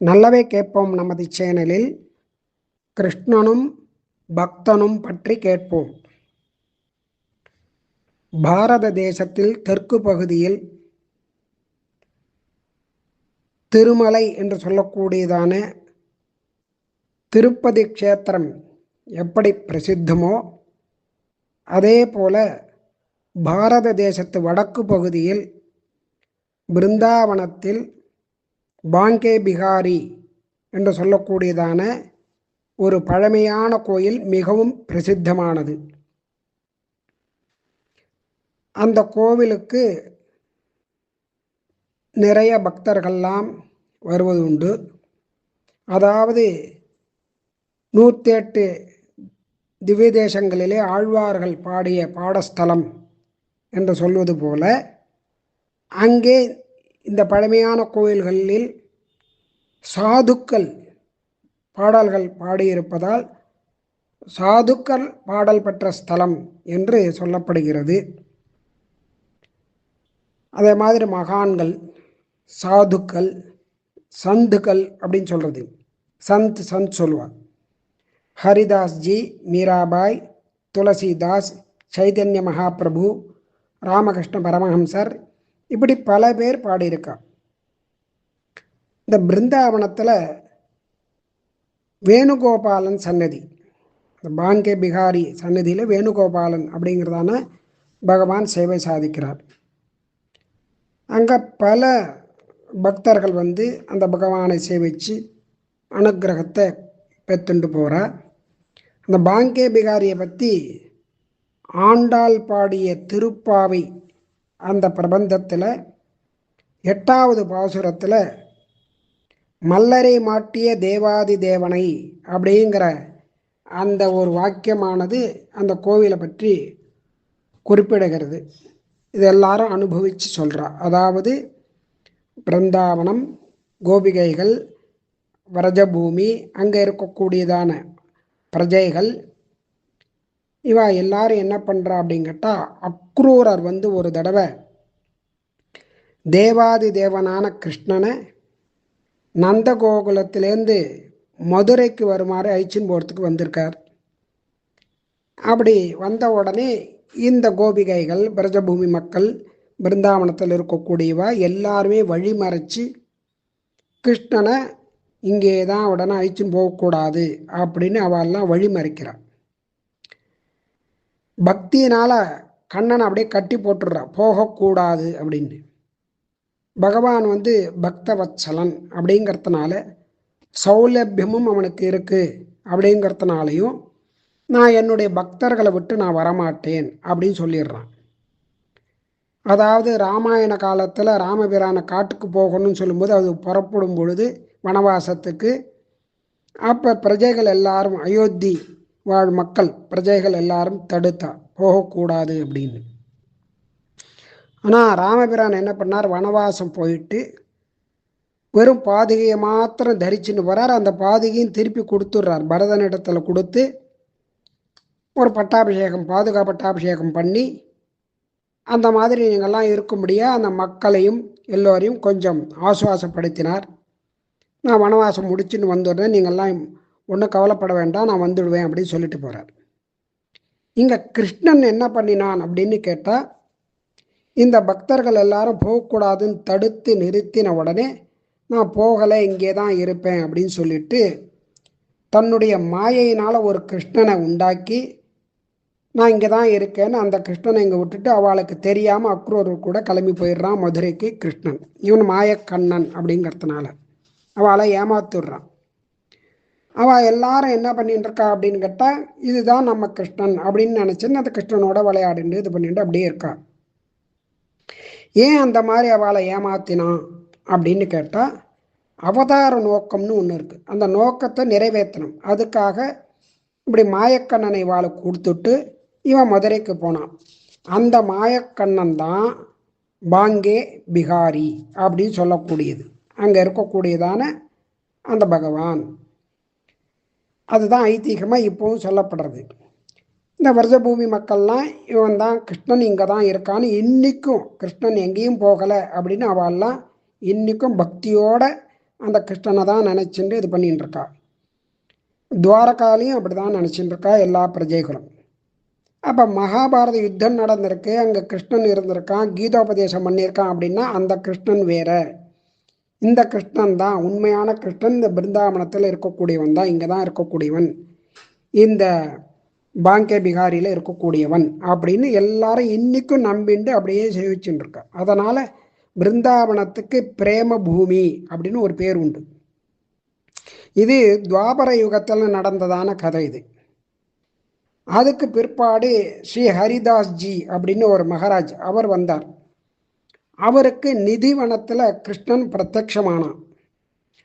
நல்லவே கேட்போம் நமது சேனலில் கிருஷ்ணனும் பக்தனும் பற்றி கேட்போம். பாரத தேசத்தில் தெற்கு பகுதியில் திருமலை என்று சொல்லக்கூடியதான திருப்பதி க்ஷேத்திரம் எப்படி பிரசித்தமோ அதே போல பாரத தேசத்து வடக்கு பகுதியில் பிருந்தாவனத்தில் பாங்கே பிகாரி என்று சொல்லக்கூடியதான ஒரு பழமையான கோயில் மிகவும் பிரசித்தமானது. அந்த கோவிலுக்கு நிறைய பக்தர்கள்லாம் வருவது உண்டு. அதாவது 108 திவ்ய தேசங்களிலே ஆழ்வார்கள் பாடிய பாடஸ்தலம் என்று சொல்வது போல அங்கே இந்த பழமையான கோயில்களில் சாதுக்கள் பாடல்கள் பாடியிருப்பதால் சாதுக்கள் பாடல் பெற்ற ஸ்தலம் என்று சொல்லப்படுகிறது. அதே மாதிரி மகான்கள், சாதுக்கள், சந்துக்கள் அப்படின்னு சொல்கிறது. சந்த் சொல்லுவார். ஹரிதாஸ்ஜி, மீராபாய், துளசிதாஸ், சைதன்ய மகாபிரபு, ராமகிருஷ்ண பரமஹம்சர், இப்படி பல பேர் பாடியிருக்கா. இந்த பிருந்தாவனத்தில் வேணுகோபாலன் சன்னதி, பாங்கே பிகாரி சன்னதியில் வேணுகோபாலன் அப்படிங்கிறதான பகவான் சேவை சாதிக்கிறார். அங்கே பல பக்தர்கள் வந்து அந்த பகவானை சேவித்து அனுக்கிரகத்தை பெற்றுண்டு போகிறார். அந்த பாங்கே பிகாரியை பற்றி ஆண்டாள் பாடிய திருப்பாவை அந்த பிரபந்தத்தில் 8வது பாசுரத்தில் மல்லரை மாட்டிய தேவாதி தேவனை அப்படிங்கிற அந்த ஒரு வாக்கியமானது அந்த கோவிலை பற்றி குறிப்பிடுகிறது. இது எல்லாரும் அனுபவித்து சொல்கிறா. அதாவது பிருந்தாவனம், கோபிகைகள், வரஜபூமி, அங்கே இருக்கக்கூடியதான பிரஜைகள், இவா எல்லாரும் என்ன பண்ணுறா அப்படின்னு கேட்டால், அக்ரூரர் வந்து ஒரு தடவை தேவாதி தேவனான கிருஷ்ணனை நந்தகோகுலத்திலேருந்து மதுரைக்கு வருமாறு அழிச்சின்னு போகிறதுக்கு வந்திருக்கார். அப்படி வந்த உடனே இந்த கோபிகைகள், பிரஜபூமி மக்கள், பிருந்தாவனத்தில் இருக்கக்கூடியவா எல்லாருமே வழிமறைச்சு கிருஷ்ணனை இங்கே தான் உடனே அழிச்சின்னு போகக்கூடாது அப்படின்னு அவெல்லாம் வழிமறைக்கிறார். பக்தியினால் கண்ணனை அப்படியே கட்டி போட்டுடுறா, போகக்கூடாது அப்படின்னு. பகவான் வந்து பக்தவத்சலன் அப்படிங்கிறதுனால சௌலபியமும் அவனுக்கு இருக்குது அப்படிங்கிறதுனாலையும் நான் என்னுடைய பக்தர்களை விட்டு நான் வரமாட்டேன் அப்படின்னு சொல்லிடுறான். அதாவது ராமாயண காலத்தில் ராமபிரான காட்டுக்கு போகணும்னு சொல்லும்போது அது புறப்படும் பொழுது வனவாசத்துக்கு, அப்போ பிரஜைகள் எல்லாரும், அயோத்தி வாழ் மக்கள் பிரஜைகள் எல்லாரும் தடுத்தா போகக்கூடாது அப்படின்னு. ஆனால் ராமபிரான் என்ன பண்ணார், வனவாசம் போயிட்டு வெறும் பாதுகையை மாத்திரம் தரிச்சுன்னு வரார். அந்த பாதுகையும் திருப்பி கொடுத்துட்றார். பரதனிடத்தில் கொடுத்து ஒரு பட்டாபிஷேகம், பாதுகா பட்டாபிஷேகம் பண்ணி அந்த மாதிரி நீங்கள்லாம் இருக்கும்படியாக அந்த மக்களையும் எல்லோரையும் கொஞ்சம் ஆசுவாசப்படுத்தினார். நான் வனவாசம் முடிச்சுன்னு வந்துடுறேன், நீங்கள்லாம் ஒன்றும் கவலைப்பட வேண்டாம், நான் வந்துடுவேன் அப்படின்னு சொல்லிட்டு போகிறார். இங்கே கிருஷ்ணன் என்ன பண்ணினான் அப்படின்னு கேட்டால், இந்த பக்தர்கள் எல்லாரும் போகக்கூடாதுன்னு தடுத்து நிறுத்தின உடனே நான் போகலை, இங்கே தான் இருப்பேன் அப்படின்னு சொல்லிட்டு தன்னுடைய மாயையினால் ஒரு கிருஷ்ணனை உண்டாக்கி நான் இங்கே தான் இருக்கேன்னு அந்த கிருஷ்ணனை இங்கே விட்டுட்டு அவளுக்கு தெரியாமல் அக்ரூரர் கூட கிளம்பி போயிடுறான் மதுரைக்கு. கிருஷ்ணன் இவன் மாயக்கண்ணன் அப்படிங்கிறதுனால அவளை ஏமாத்துடுறான். அவள் எல்லாரும் என்ன பண்ணிட்டு இருக்கா அப்படின்னு கேட்டால், இதுதான் நம்ம கிருஷ்ணன் அப்படின்னு நினச்சின்னு அந்த கிருஷ்ணனோட விளையாடிட்டு இது பண்ணிட்டு அப்படியே இருக்கா. ஏன் அந்த மாதிரி அவளை ஏமாத்தினான் அப்படின்னு கேட்டால், அவதார நோக்கம்னு ஒன்று இருக்குது. அந்த நோக்கத்தை நிறைவேற்றணும். அதுக்காக இப்படி மாயக்கண்ணனை இவாளுக்கு கொடுத்துட்டு இவன் மதுரைக்கு போனான். அந்த மாயக்கண்ணன் தான் பாங்கே பிகாரி அப்படின்னு சொல்லக்கூடியது. அங்கே இருக்கக்கூடியதான அந்த பகவான், அதுதான் ஐதீகமாக இப்போவும் சொல்லப்படுறது. இந்த வருஷபூமி மக்கள்லாம் இவன் தான் கிருஷ்ணன் இங்கே தான் இருக்கான்னு இன்றைக்கும் கிருஷ்ணன் எங்கேயும் போகலை அப்படின்னு அவெல்லாம் இன்றைக்கும் பக்தியோடு அந்த கிருஷ்ணனை தான் நினச்சிட்டு இது பண்ணிட்டு இருக்கா. துவாரகாலையும் அப்படி தான் நினச்சிட்டு இருக்கா எல்லா பிரஜைகளும். அப்போ மகாபாரத யுத்தம் நடந்திருக்கு, அங்கே கிருஷ்ணன் இருந்திருக்கான், கீதோபதேசம் பண்ணியிருக்கான். அப்படின்னா அந்த கிருஷ்ணன் வேற, இந்த கிருஷ்ணன் தான் உண்மையான கிருஷ்ணன். இந்த பிருந்தாவனத்தில் இருக்கக்கூடியவன் தான், இங்கே தான் இருக்கக்கூடியவன், இந்த பாங்கே பிகாரியில் இருக்கக்கூடியவன் அப்படின்னு எல்லாரும் இன்னைக்கும் நம்பிண்டு அப்படியே சேவிச்சுட்டு இருக்கா. அதனால் பிருந்தாவனத்துக்கு பிரேம பூமி அப்படின்னு ஒரு பேர் உண்டு. இது துவாபர யுகத்தில் நடந்ததான கதை இது. அதுக்கு பிற்பாடு ஸ்ரீ ஹரிதாஸ்ஜி அப்படின்னு ஒரு மகாராஜ் அவர் வந்தார். அவருக்கு நிதிவனத்தில் கிருஷ்ணன் பிரத்யட்சமானான்.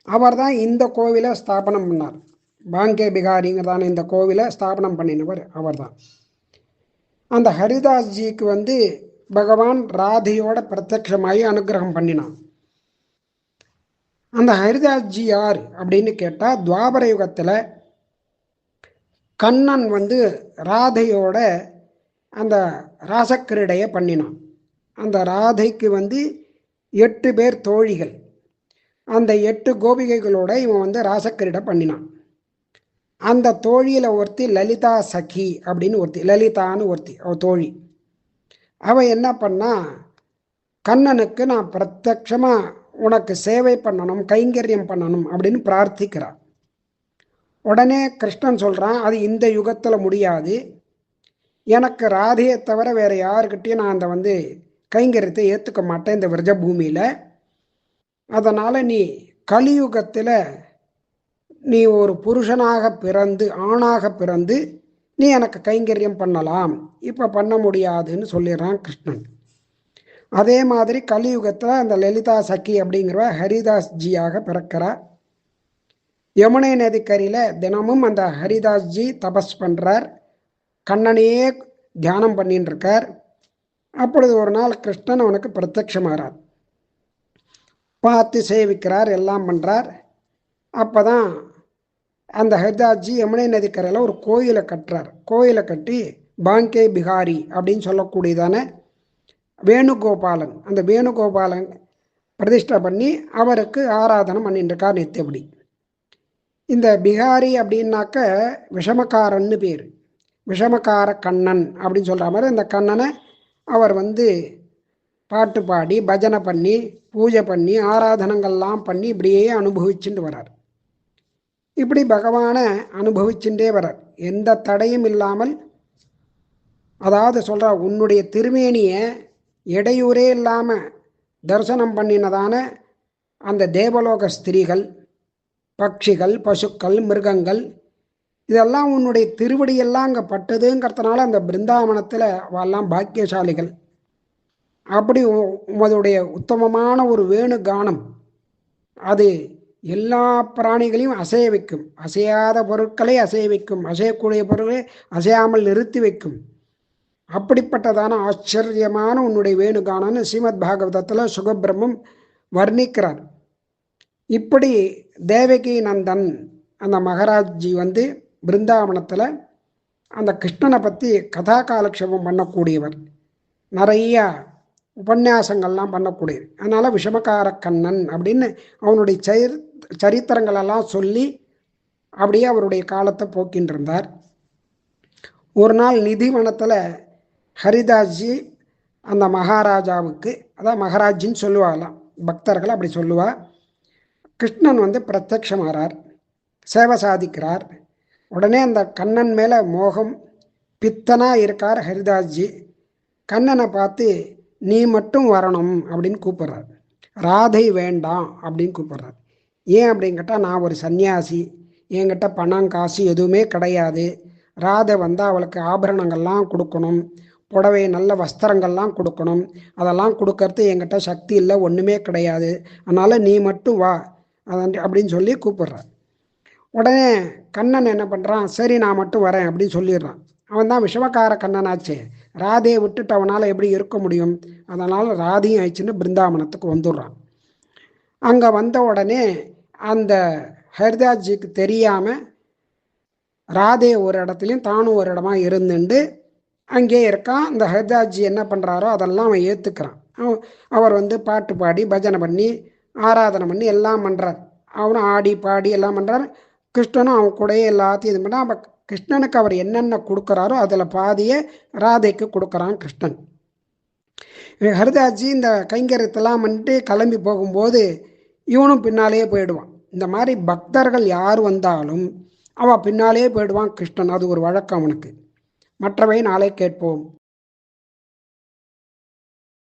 அவர் தான் இந்த கோவிலை ஸ்தாபனம் பண்ணார். பாங்கே பிகாரிங்கிறதான இந்த கோவிலை ஸ்தாபனம் பண்ணினவர் அவர் தான். அந்த ஹரிதாஸ்ஜிக்கு பகவான் ராதையோட பிரத்யட்சமாகி அனுகிரகம் பண்ணினான். அந்த ஹரிதாஸ்ஜி யார் அப்படின்னு கேட்டால், துவாபர யுகத்தில் கண்ணன் ராதையோட அந்த ராசக்கிரீடையை பண்ணினான். அந்த ராதைக்கு 8 பேர் தோழிகள். அந்த 8 கோபிகைகளோட இவன் ராசக்கிரீடை பண்ணினான். அந்த தோழியில் ஒருத்தி லலிதா சகி அப்படின்னு ஒருத்தி, லலிதான்னு ஒருத்தி அவ தோழி. அவள் என்ன பண்ணா, கண்ணனுக்கு நான் பிரத்யட்சமாக உனக்கு சேவை பண்ணணும், கைங்கரியம் பண்ணணும் அப்படின்னு பிரார்த்திக்கிறான். உடனே கிருஷ்ணன் சொல்கிறான், அது இந்த யுகத்தில் முடியாது, எனக்கு ராதையை தவிர வேறு யாருக்கிட்டையும் நான் அந்த கைங்கரியத்தை ஏற்றுக்க மாட்டேன் இந்த விரஜ பூமியில். அதனால் நீ கலியுகத்தில் நீ ஒரு புருஷனாக பிறந்து, ஆணாக பிறந்து நீ எனக்கு கைங்கரியம் பண்ணலாம், இப்போ பண்ண முடியாதுன்னு சொல்லிடுறான் கிருஷ்ணன். அதே மாதிரி கலியுகத்தில் அந்த லலிதா சகி அப்படிங்கிறவ ஹரிதாஸ்ஜியாக பிறக்கிறார். யமுனை நதிக்கரையில் தினமும் அந்த ஹரிதாஸ்ஜி தபஸ் பண்ணுறார், கண்ணனையே தியானம் பண்ணின்னு இருக்கார். அப்பொழுது ஒரு நாள் கிருஷ்ணன் அவனுக்கு பிரத்யட்சமாகிறார், பார்த்து சேவிக்கிறார், எல்லாம் பண்ணுறார். அப்போ தான் அந்த ஹரிதாஸ்ஜி யமுனை நதிக்கரையில் ஒரு கோயிலை கட்டுறார். கோயிலை கட்டி பாங்கே பிகாரி அப்படின்னு சொல்லக்கூடியதான வேணுகோபாலன், அந்த வேணுகோபாலன் பிரதிஷ்டை பண்ணி அவருக்கு ஆராதனை பண்ணிட்டு இருக்கார் நித்தியபடி. இந்த பிகாரி அப்படின்னாக்க விஷமக்காரன்னு பேர், விஷமக்கார கண்ணன் அப்படின்னு சொல்கிற மாதிரி இந்த கண்ணனை அவர் பாட்டு பாடி பஜனை பண்ணி பூஜை பண்ணி ஆராதனங்கள்லாம் பண்ணி இப்படியே அனுபவிச்சுட்டு வரார். இப்படி பகவானை அனுபவிச்சுட்டே வரார், எந்த தடையும் இல்லாமல். அதாவது சொல்கிற, உன்னுடைய திருமேனியை இடையூறே இல்லாமல் தரிசனம் பண்ணினதான அந்த தேவலோக ஸ்திரீகள், பட்சிகள், பசுக்கள், மிருகங்கள் இதெல்லாம் உன்னுடைய திருவடியெல்லாம் அங்கே பட்டதுங்கிறதுனால அந்த பிருந்தாவனத்தில் அவெல்லாம் பாக்கியசாலிகள். அப்படி உமதுடைய உத்தமமான ஒரு வேணு கானம் அது எல்லா பிராணிகளையும் அசைய வைக்கும், அசையாத பொருட்களை அசைய வைக்கும், அசையக்கூடிய பொருளை அசையாமல் நிறுத்தி வைக்கும். அப்படிப்பட்டதான ஆச்சரியமான உன்னுடைய வேணுகானன்னு ஸ்ரீமத் பாகவதத்தில் சுகபிரம்மம் வர்ணிக்கிறார். இப்படி தேவகி நந்தன் அந்த மகாராஜ்ஜி பிருந்தாவனத்தில் அந்த கிருஷ்ணனை பற்றி கதா காலக்ஷேபம் பண்ணக்கூடியவர், நிறைய உபன்யாசங்கள்லாம் பண்ணக்கூடியவர். அதனால் விஷமக்கார கண்ணன் அப்படின்னு அவனுடைய சரித்திரங்களெல்லாம் சொல்லி அப்படியே அவருடைய காலத்தை போக்கின்னு இருந்தார். ஒரு நாள் நிதிவனத்தில் ஹரிதாஸ்ஜி அந்த மகாராஜாவுக்கு, அதான் மகாராஜின்னு சொல்லுவாங்களாம் பக்தர்கள், அப்படி சொல்லுவா. கிருஷ்ணன் பிரத்யக்ஷமாகிறார், சேவை சாதிக்கிறார். உடனே அந்த கண்ணன் மேலே மோகம், பித்தனாக இருக்கார் ஹரிதாஸ்ஜி. கண்ணனை பார்த்து நீ மட்டும் வரணும் அப்படின்னு கூப்பிட்றார், ராதை வேண்டாம் அப்படின்னு கூப்பிட்றார். ஏன் அப்படின்னு கேட்டால், நான் ஒரு சன்னியாசி, என்கிட்ட பணம் காசு எதுவுமே கிடையாது, ராதை அவளுக்கு ஆபரணங்கள்லாம் கொடுக்கணும், புடவை நல்ல வஸ்திரங்கள்லாம் கொடுக்கணும், அதெல்லாம் கொடுக்கறது என்கிட்ட சக்தி இல்லை, ஒன்றுமே கிடையாது, அதனால் நீ மட்டும் வா அப்படின்னு சொல்லி கூப்பிட்றான். உடனே கண்ணன் என்ன பண்ணுறான், சரி நான் மட்டும் வரேன் அப்படின்னு சொல்லிடுறான். அவன் தான் விஷமக்கார கண்ணனாச்சே, ராதையை விட்டுட்டு அவனால் எப்படி இருக்க முடியும்? அதனால் ராதையும் ஆயிடுச்சுன்னு பிருந்தாவனத்துக்கு வந்துடுறான். அங்கே வந்த உடனே அந்த ஹரிதாஸ்ஜிக்கு தெரியாமல் ராதே ஒரு இடத்துலையும் தானும் ஒரு இடமா இருந்துட்டு அங்கே இருக்கான். அந்த ஹரிதாஸ்ஜி என்ன பண்ணுறாரோ அதெல்லாம் அவன் ஏற்றுக்கிறான். அவர் பாட்டு பாடி பஜனை பண்ணி ஆராதனை பண்ணி எல்லாம் பண்ணுறார். அவனும் ஆடி பாடி எல்லாம் பண்ணுறாரு. கிருஷ்ணனும் அவன் கூடயே எல்லாத்தையும் இது பண்ணால் அப்போ கிருஷ்ணனுக்கு அவர் என்னென்ன கொடுக்குறாரோ அதில் பாதியை ராதைக்கு கொடுக்குறான் கிருஷ்ணன். ஹரிதாஸ்ஜி இந்த கைங்கரியத்தெல்லாம் பண்ணிட்டு கிளம்பி போகும்போது இவனும் பின்னாலேயே போயிடுவான். இந்த மாதிரி பக்தர்கள் யார் வந்தாலும் அவன் பின்னாலே போயிடுவான் கிருஷ்ணன். அது ஒரு வழக்கம் அவனுக்கு. மற்றவை நாளை கேட்போம்.